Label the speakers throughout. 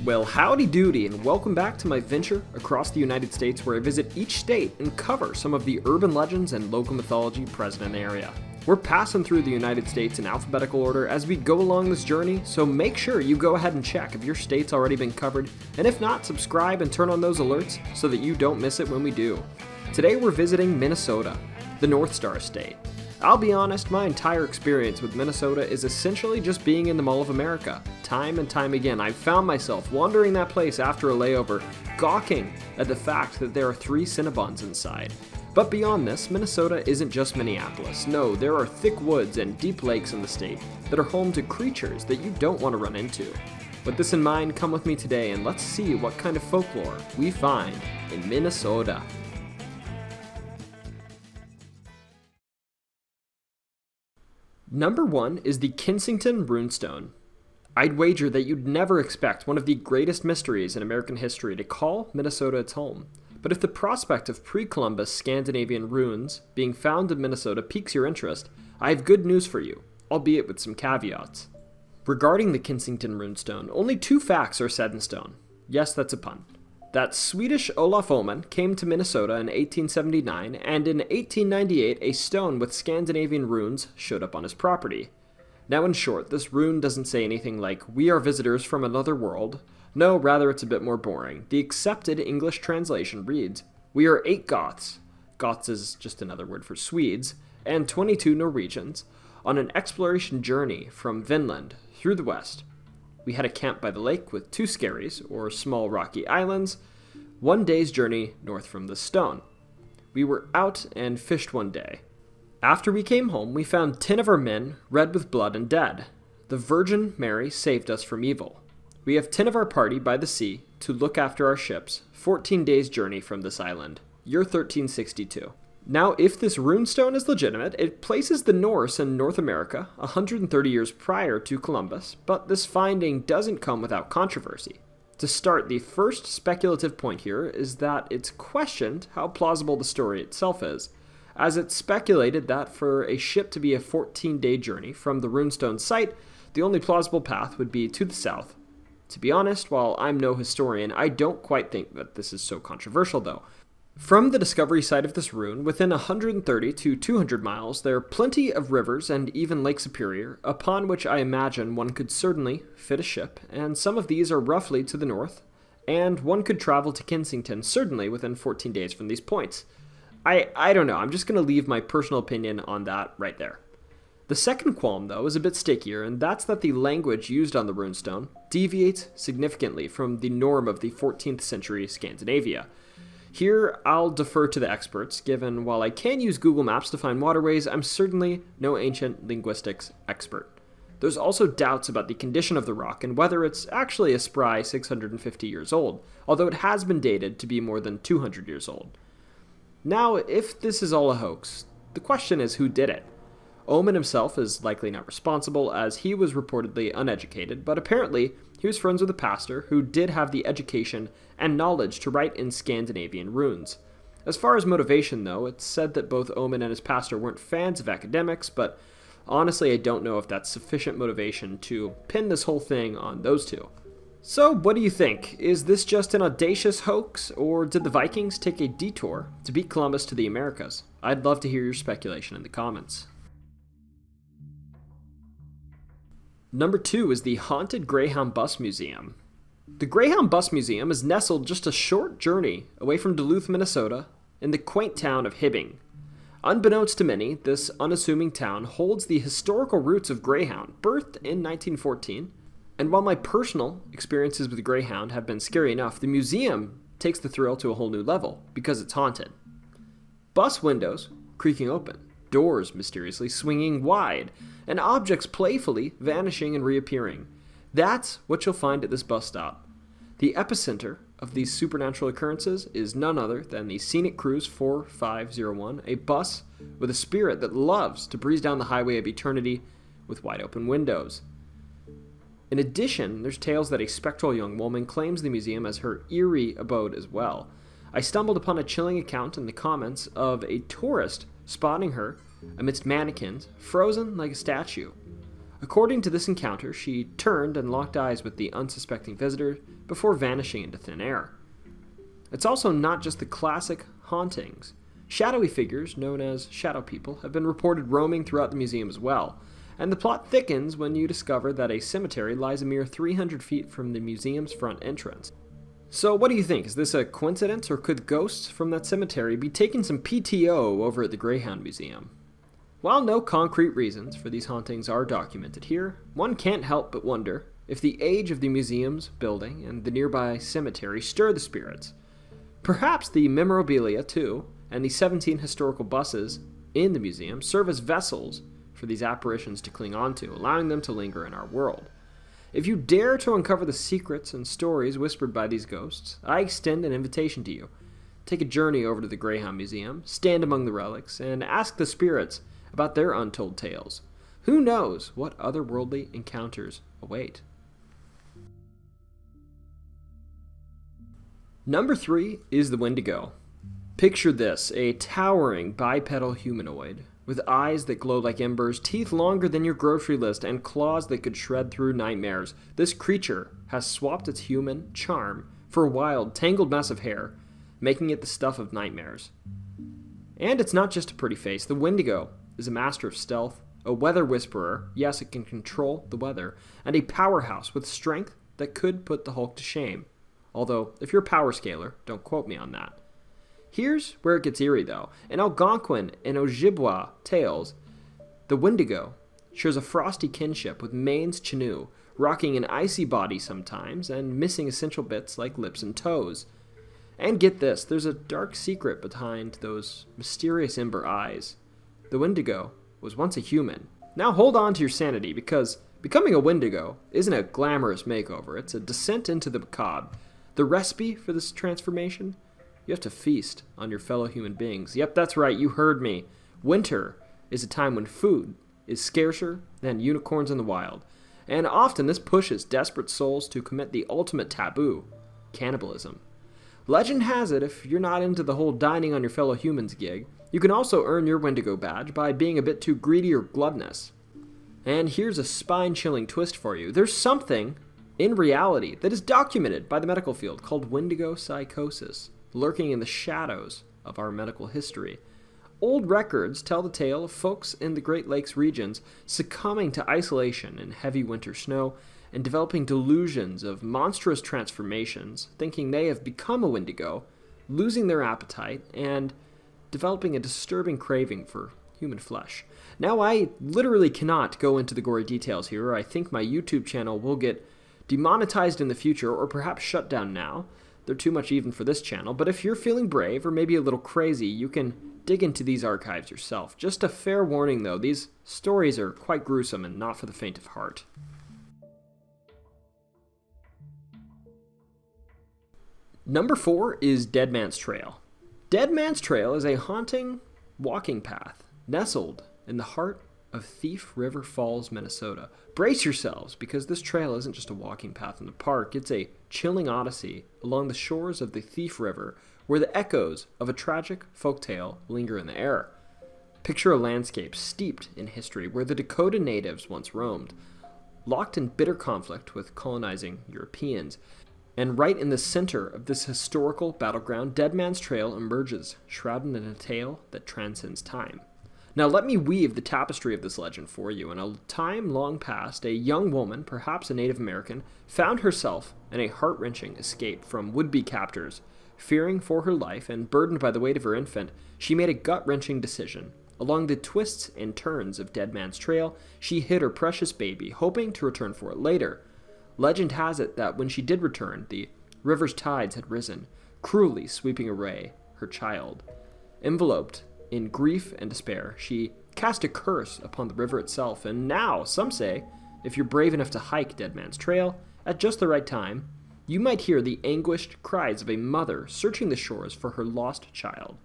Speaker 1: Well, howdy doody, and welcome back to my venture across the United States where I visit each state and cover some of the urban legends and local mythology present in the area. We're passing through the United States in alphabetical order as we go along this journey, so make sure you go ahead and check if your state's already been covered, and if not, subscribe and turn on those alerts so that you don't miss it when we do. Today we're visiting Minnesota, the North Star state. I'll be honest, my entire experience with Minnesota is essentially just being in the Mall of America. Time and time again, I've found myself wandering that place after a layover, gawking at the fact that there are 3 Cinnabons inside. But beyond this, Minnesota isn't just Minneapolis. No, there are thick woods and deep lakes in the state that are home to creatures that you don't want to run into. With this in mind, come with me today and let's see what kind of folklore we find in Minnesota. Number 1 is the Kensington Runestone. I'd wager that you'd never expect one of the greatest mysteries in American history to call Minnesota its home. But if the prospect of pre-Columbus Scandinavian ruins being found in Minnesota piques your interest, I have good news for you, albeit with some caveats. Regarding the Kensington Runestone, only 2 facts are set in stone. Yes, that's a pun. That Swedish Olaf Oman came to Minnesota in 1879, and in 1898 a stone with Scandinavian runes showed up on his property. Now in short, this rune doesn't say anything like, "We are visitors from another world." No, rather it's a bit more boring. The accepted English translation reads, "We are 8 Goths," Goths is just another word for Swedes, and 22 Norwegians, on an exploration journey from Vinland through the west. We had a camp by the lake with 2 skerries, or small rocky islands, 1 day's journey north from the stone. We were out and fished one day. After we came home, we found 10 of our men red with blood and dead. The Virgin Mary saved us from evil. We have 10 of our party by the sea to look after our ships, 14 days' journey from this island, year 1362. Now, if this runestone is legitimate, it places the Norse in North America 130 years prior to Columbus, but this finding doesn't come without controversy. To start, the first speculative point here is that it's questioned how plausible the story itself is, as it's speculated that for a ship to be a 14-day journey from the runestone site, the only plausible path would be to the south. To be honest, while I'm no historian, I don't quite think that this is so controversial though. From the discovery site of this rune, within 130 to 200 miles, there are plenty of rivers and even Lake Superior, upon which I imagine one could certainly fit a ship, and some of these are roughly to the north, and one could travel to Kensington certainly within 14 days from these points. I don't know, I'm just going to leave my personal opinion on that right there. The second qualm, though, is a bit stickier, and that's that the language used on the runestone deviates significantly from the norm of the 14th century Scandinavia. Here, I'll defer to the experts, given while I can use Google Maps to find waterways, I'm certainly no ancient linguistics expert. There's also doubts about the condition of the rock and whether it's actually a spry 650 years old, although it has been dated to be more than 200 years old. Now, if this is all a hoax, the question is who did it? Oman himself is likely not responsible, as he was reportedly uneducated, but apparently he was friends with a pastor who did have the education and knowledge to write in Scandinavian runes. As far as motivation, though, it's said that both Oman and his pastor weren't fans of academics, but honestly I don't know if that's sufficient motivation to pin this whole thing on those two. So, what do you think? Is this just an audacious hoax, or did the Vikings take a detour to beat Columbus to the Americas? I'd love to hear your speculation in the comments. Number 2 is the Haunted Greyhound Bus Museum. The Greyhound Bus Museum is nestled just a short journey away from Duluth, Minnesota, in the quaint town of Hibbing. Unbeknownst to many, this unassuming town holds the historical roots of Greyhound, birthed in 1914, and while my personal experiences with Greyhound have been scary enough, the museum takes the thrill to a whole new level, because it's haunted. Bus windows creaking open, doors mysteriously swinging wide, and objects playfully vanishing and reappearing. That's what you'll find at this bus stop. The epicenter of these supernatural occurrences is none other than the Scenic Cruise 4501, a bus with a spirit that loves to breeze down the highway of eternity with wide open windows. In addition, there's tales that a spectral young woman claims the museum as her eerie abode as well. I stumbled upon a chilling account in the comments of a tourist spotting her amidst mannequins, frozen like a statue. According to this encounter, she turned and locked eyes with the unsuspecting visitor before vanishing into thin air. It's also not just the classic hauntings. Shadowy figures, known as shadow people, have been reported roaming throughout the museum as well, and the plot thickens when you discover that a cemetery lies a mere 300 feet from the museum's front entrance. So what do you think? Is this a coincidence, or could ghosts from that cemetery be taking some PTO over at the Greyhound Museum? While no concrete reasons for these hauntings are documented here, one can't help but wonder if the age of the museum's building and the nearby cemetery stir the spirits. Perhaps the memorabilia, too, and the 17 historical buses in the museum serve as vessels for these apparitions to cling onto, allowing them to linger in our world. If you dare to uncover the secrets and stories whispered by these ghosts, I extend an invitation to you. Take a journey over to the Greyhound Museum, stand among the relics, and ask the spirits about their untold tales. Who knows what otherworldly encounters await? Number 3 is the Wendigo. Picture this, a towering bipedal humanoid with eyes that glow like embers, teeth longer than your grocery list, and claws that could shred through nightmares. This creature has swapped its human charm for a wild, tangled mess of hair, making it the stuff of nightmares. And it's not just a pretty face. The Wendigo is a master of stealth, a weather whisperer, yes, it can control the weather, and a powerhouse with strength that could put the Hulk to shame. Although, if you're a power scaler, don't quote me on that. Here's where it gets eerie, though. In Algonquin and Ojibwa tales, the Wendigo shares a frosty kinship with Maine's Chinoo, rocking an icy body sometimes and missing essential bits like lips and toes. And get this, there's a dark secret behind those mysterious ember eyes. The Wendigo was once a human. Now hold on to your sanity, because becoming a Wendigo isn't a glamorous makeover, it's a descent into the macabre. The recipe for this transformation? You have to feast on your fellow human beings. Yep, that's right, you heard me. Winter is a time when food is scarcer than unicorns in the wild. And often this pushes desperate souls to commit the ultimate taboo, cannibalism. Legend has it, if you're not into the whole dining on your fellow humans gig, you can also earn your Wendigo badge by being a bit too greedy or gluttonous. And here's a spine-chilling twist for you. There's something, in reality, that is documented by the medical field called Wendigo psychosis, lurking in the shadows of our medical history. Old records tell the tale of folks in the Great Lakes regions succumbing to isolation in heavy winter snow and developing delusions of monstrous transformations, thinking they have become a Wendigo, losing their appetite, and developing a disturbing craving for human flesh. Now, I literally cannot go into the gory details here, or I think my YouTube channel will get demonetized in the future, or perhaps shut down now. They're too much even for this channel, but if you're feeling brave or maybe a little crazy, you can dig into these archives yourself. Just a fair warning though, these stories are quite gruesome and not for the faint of heart. Number 4 is Dead Man's Trail. Dead Man's Trail is a haunting walking path nestled in the heart of Thief River Falls, Minnesota. Brace yourselves, because this trail isn't just a walking path in the park, it's a chilling odyssey along the shores of the Thief River, where the echoes of a tragic folktale linger in the air. Picture a landscape steeped in history where the Dakota natives once roamed, locked in bitter conflict with colonizing Europeans. And right in the center of this historical battleground, Dead Man's Trail emerges, shrouded in a tale that transcends time. Now let me weave the tapestry of this legend for you. In a time long past, a young woman, perhaps a Native American, found herself in a heart-wrenching escape from would-be captors. Fearing for her life and burdened by the weight of her infant, she made a gut-wrenching decision. Along the twists and turns of Dead Man's Trail, she hid her precious baby, hoping to return for it later. Legend has it that when she did return, the river's tides had risen, cruelly sweeping away her child. Enveloped in grief and despair, she cast a curse upon the river itself, and now, some say, if you're brave enough to hike Dead Man's Trail, at just the right time, you might hear the anguished cries of a mother searching the shores for her lost child.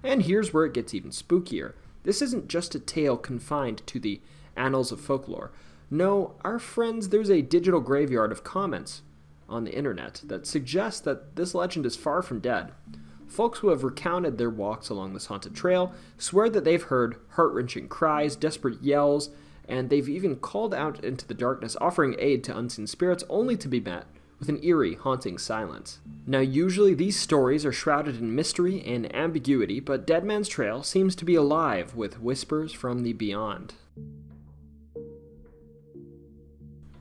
Speaker 1: And here's where it gets even spookier. This isn't just a tale confined to the annals of folklore. No, our friends, there's a digital graveyard of comments on the internet that suggests that this legend is far from dead. Folks who have recounted their walks along this haunted trail swear that they've heard heart-wrenching cries, desperate yells, and they've even called out into the darkness offering aid to unseen spirits only to be met with an eerie, haunting silence. Now usually these stories are shrouded in mystery and ambiguity, but Dead Man's Trail seems to be alive with whispers from the beyond.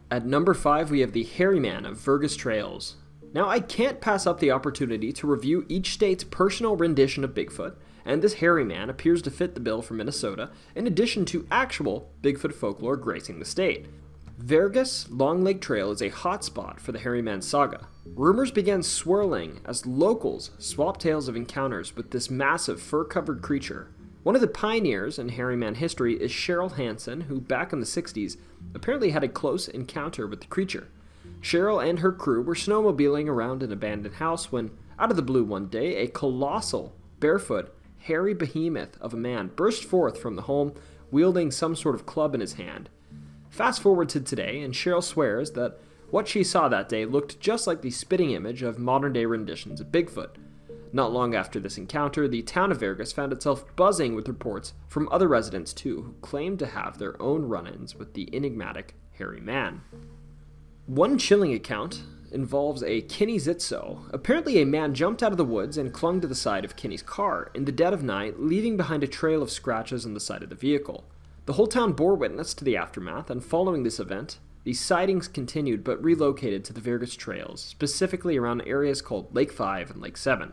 Speaker 1: At number 5 we have the Hairy Man of Vergas Trails. Now I can't pass up the opportunity to review each state's personal rendition of Bigfoot, and this hairy man appears to fit the bill for Minnesota, in addition to actual Bigfoot folklore gracing the state. Vergas Long Lake Trail is a hotspot for the hairy man saga. Rumors began swirling as locals swapped tales of encounters with this massive fur-covered creature. One of the pioneers in hairy man history is Cheryl Hansen, who back in the 60s apparently had a close encounter with the creature. Cheryl and her crew were snowmobiling around an abandoned house when, out of the blue one day, a colossal, barefoot, hairy behemoth of a man burst forth from the home, wielding some sort of club in his hand. Fast forward to today, and Cheryl swears that what she saw that day looked just like the spitting image of modern-day renditions of Bigfoot. Not long after this encounter, the town of Vergas found itself buzzing with reports from other residents too, who claimed to have their own run-ins with the enigmatic hairy man. One chilling account involves a Kinney Zitzo. Apparently a man jumped out of the woods and clung to the side of Kinney's car in the dead of night, leaving behind a trail of scratches on the side of the vehicle. The whole town bore witness to the aftermath, and following this event, the sightings continued but relocated to the Vergas trails, specifically around areas called Lake 5 and Lake 7.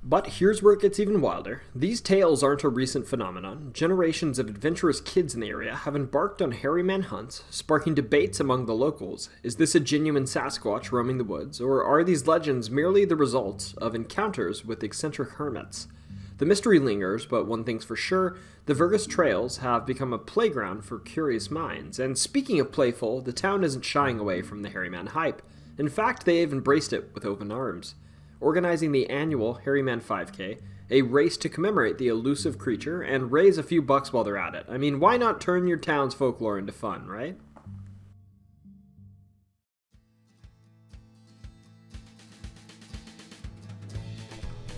Speaker 1: But here's where it gets even wilder. These tales aren't a recent phenomenon. Generations of adventurous kids in the area have embarked on hairy man hunts, sparking debates among the locals. Is this a genuine Sasquatch roaming the woods, or are these legends merely the results of encounters with eccentric hermits? The mystery lingers, but one thing's for sure, the Vergas trails have become a playground for curious minds. And speaking of playful, the town isn't shying away from the hairy man hype. In fact, they've embraced it with open arms, organizing the annual Hairy Man 5K, a race to commemorate the elusive creature and raise a few bucks while they're at it. I mean, why not turn your town's folklore into fun, right?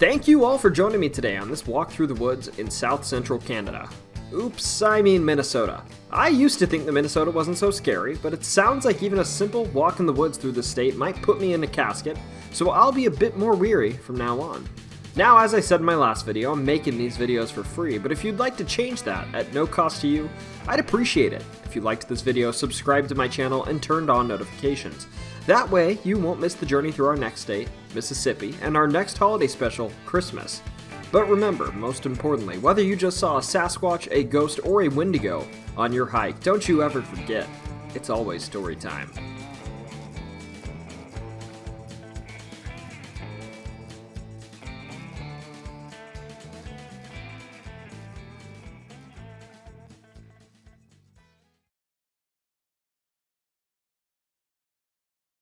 Speaker 1: Thank you all for joining me today on this walk through the woods in South Central Canada. Oops, I mean Minnesota. I used to think that Minnesota wasn't so scary, but it sounds like even a simple walk in the woods through the state might put me in a casket, so I'll be a bit more weary from now on. Now, as I said in my last video, I'm making these videos for free, but if you'd like to change that at no cost to you, I'd appreciate it. If you liked this video, subscribe to my channel and turned on notifications. That way, you won't miss the journey through our next state, Mississippi, and our next holiday special, Christmas. But remember, most importantly, whether you just saw a Sasquatch, a ghost, or a Wendigo on your hike, don't you ever forget, it's always story time.